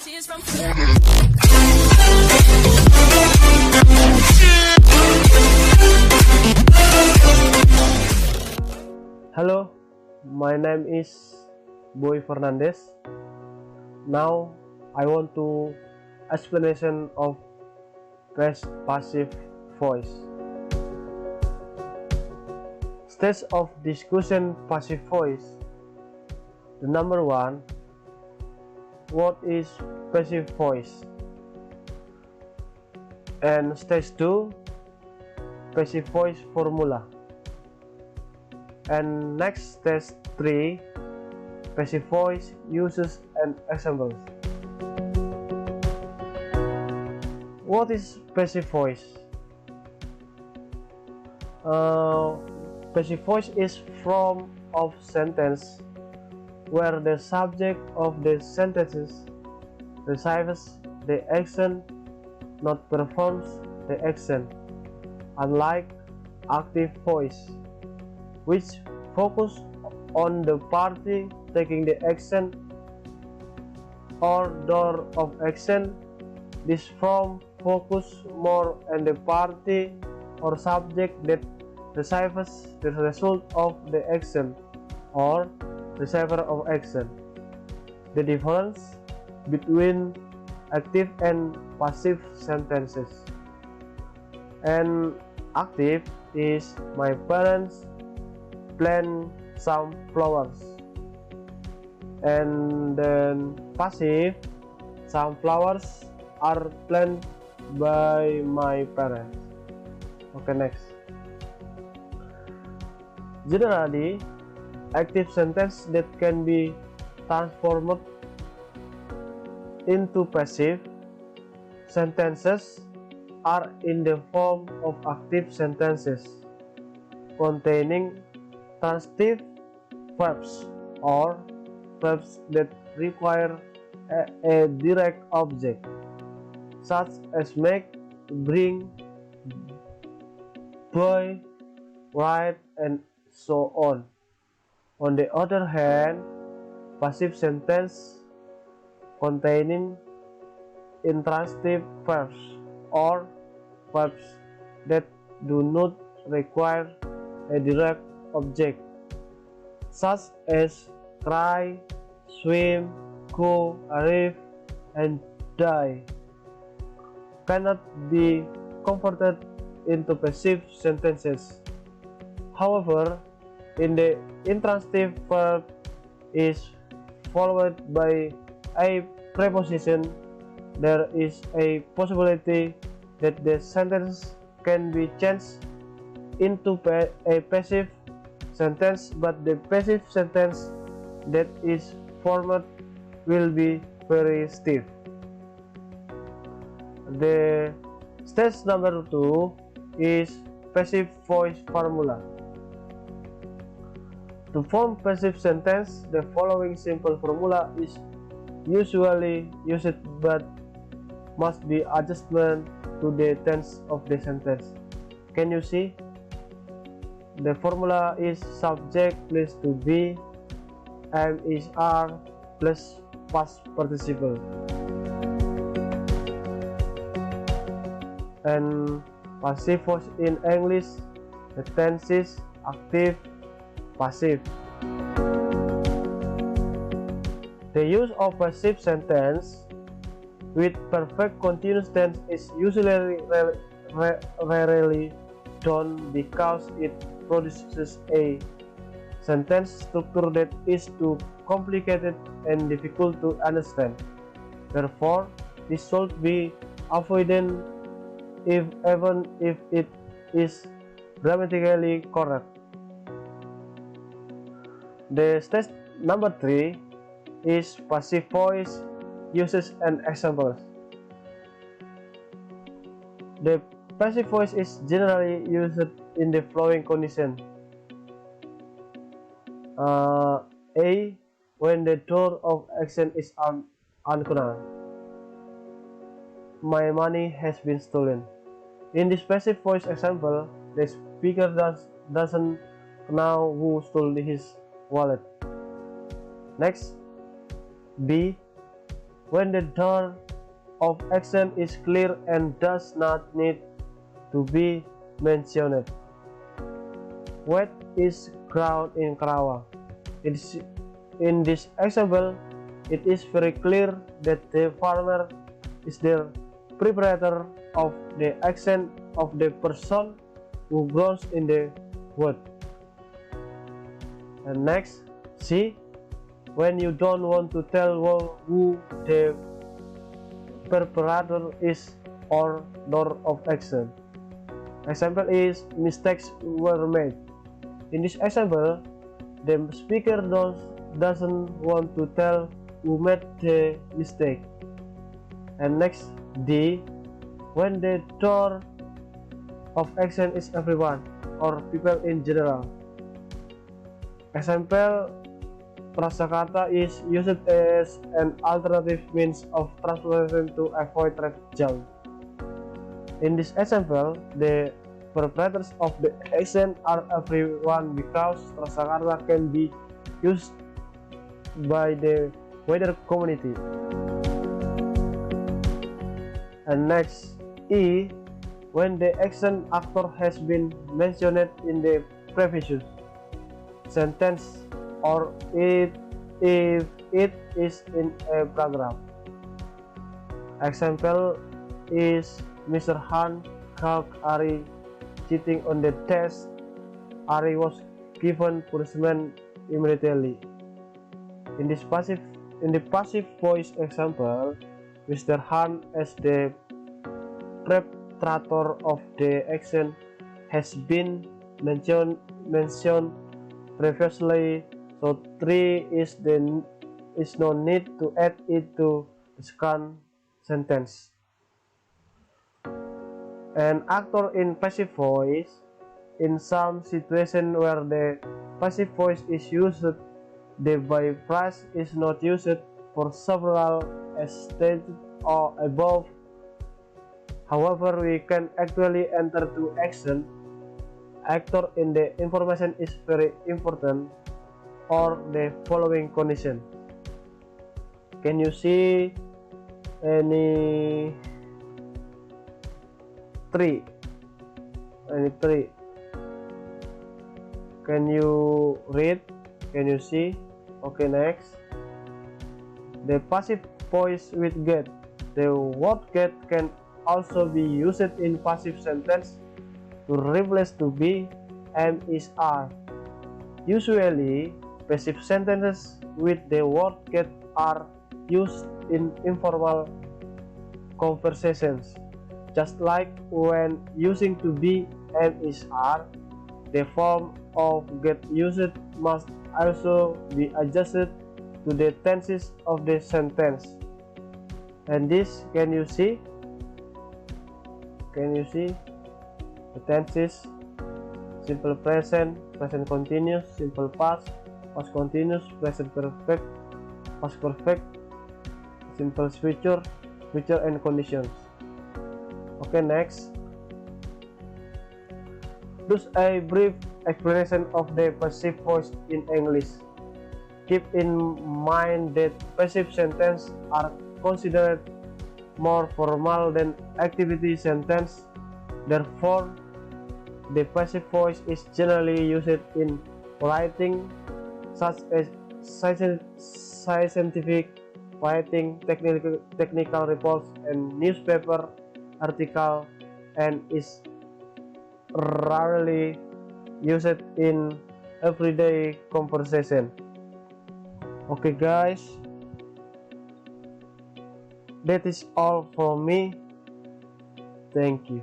Hello, my name is Boy Fernandez. Now I want to explanation of passive voice. Stage of discussion passive voice. The number one, what is passive voice? And stage 2, passive voice formula. And next stage 3, passive voice uses and examples. What is passive voice? Passive voice is form of sentence where the subject of the sentences receives the action, not performs the action, unlike active voice, which focus on the party taking the action or door of action. This form focus more on the party or subject that receives the result of the action or receiver of action. The difference between active and passive sentences. And active is my parents plant some flowers, and then passive, some flowers are planted by my parents. Okay, next. Generally, active sentence that can be transformed into passive sentences are in the form of active sentences containing transitive verbs or verbs that require a direct object, such as make, bring, buy, write, and so on. On the other hand, passive sentence containing intransitive verbs or verbs that do not require a direct object, such as cry, swim, go, arrive, and die, cannot be converted into passive sentences. However, in the intransitive verb is followed by a preposition, there is a possibility that the sentence can be changed into a passive sentence, but the passive sentence that is formed will be very stiff. The stage number 2 is passive voice formula. To form passive sentence, the following simple formula is usually used but must be adjustment to the tense of the sentence. Can you see? The formula is subject plus to be, am is are plus past participle. And passive voice in English, the tense is active, passive. The use of passive sentence with perfect continuous tense is usually rarely done because it produces a sentence structure that is too complicated and difficult to understand. Therefore, this should be avoided even if it is grammatically correct. The stage number 3 is passive voice uses and examples. The passive voice is generally used in the following condition. A. When the door of action is unknown. My money has been stolen. In this passive voice example, the speaker doesn't know who stole his wallet. Next, B. when the door of action is clear and does not need to be mentioned. Wheat is ground in Karawang. In this example, it is very clear that the farmer is the proprietor of the action of the person who grows in the wood. And next, C. When you don't want to tell who the perpetrator is or door of action. Example is mistakes were made. In this example, the speaker doesn't want to tell who made the mistake. And next, D. When the door of action is everyone or people in general. Example, prasakata is used as an alternative means of translation to avoid traffic jam. In this example, the perpetrators of the action are everyone because prasakata can be used by the wider community. And next, E. When the action actor has been mentioned in the previous sentence or if it is in a paragraph. Example is Mr. Han caught Ari cheating on the test. Ari was given punishment immediately. In the passive voice example, Mr. Han as the perpetrator of the action has been mentioned previously, so 3 is no need to add it to the second sentence. An actor in passive voice, in some situation where the passive voice is used, the by phrase is not used for several as stated or above. However, we can actually enter to action. Actor in the information is very important or the following condition. Can you see any tree? Can you read? Can you see? Okay, next. The passive voice with get. The word get can also be used in passive sentence to replace to be, am, is, are. Usually, passive sentences with the word get are used in informal conversations. Just like when using to be, am, is, are, the form of get used must also be adjusted to the tenses of the sentence. And this, can you see? Can you see the tenses? Simple present, present continuous, simple past, past continuous, present perfect, past perfect, simple future, future and conditions. Okay, next. Thus a brief explanation of the passive voice in English. Keep in mind that passive sentences are considered more formal than activity sentence. Therefore, the passive voice is generally used in writing, such as scientific writing, technical reports, and newspaper article, and is rarely used in everyday conversation. Okay, guys, that is all from me. Thank you.